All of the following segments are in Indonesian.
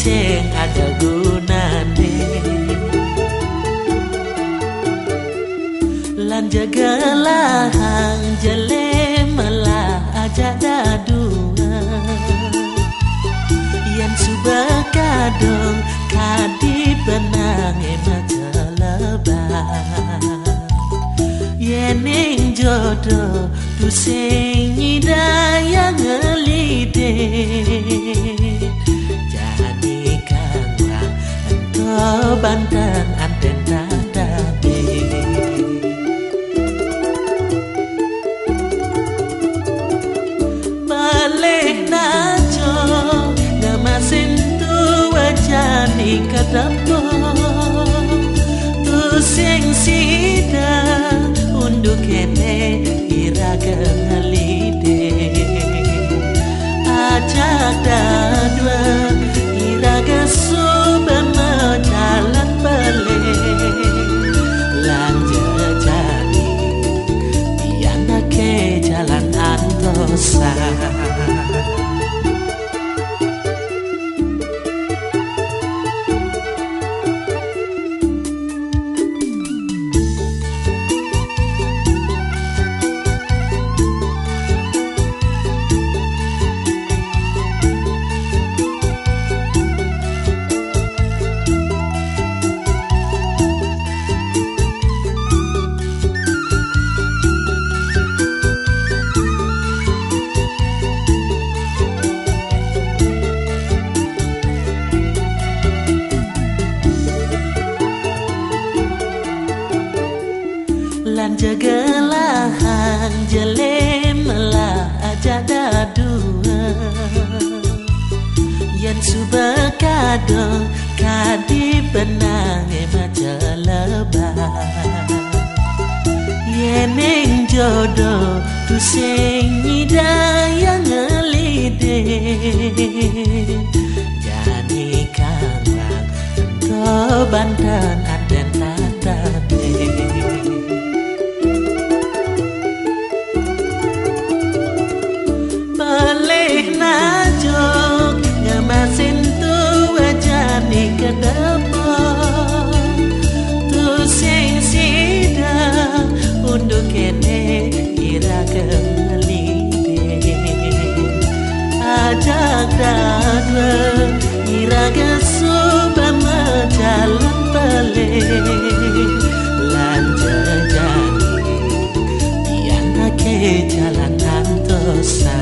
sing ada gunane lan jagalah hang jele malah aja dadua yang subah kadong kadi benang mata lebah yening jodoh tu sing nyidaya ngelide jadi kangwang ento banten anten tadabe balik najo ngamasin tu wajani kadapo tu sing sida unduk kene iraga ngalide ajak dadwa iraga subama jalan bale lanja jani diana ke jalan antosa lan jagalah hang jele malah aja dadua yang subah kadong kadi benang maca lebah yeneng jodoh tu sing nyidaya ngelide jani kangwang ento banten anten tadabe najok ngamasin tu wajani kedepo tu sing sida unduk kene iraga ngelide ajak dadwa iraga subama jalan bale lanja jani diana ke jalan antosa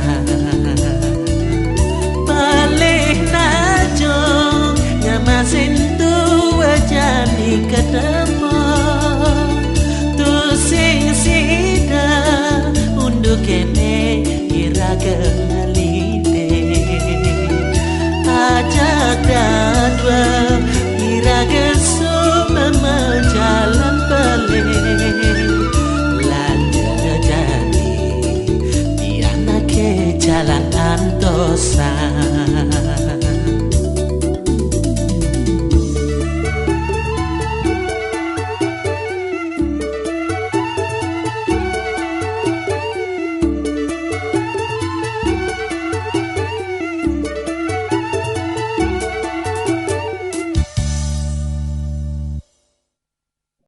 ngamasin tu wajani ketemu tu sing sida unduk kene iraga ngalide ajak dadwa iraga sumama jalan bale lanja jani diana ke jalan antosa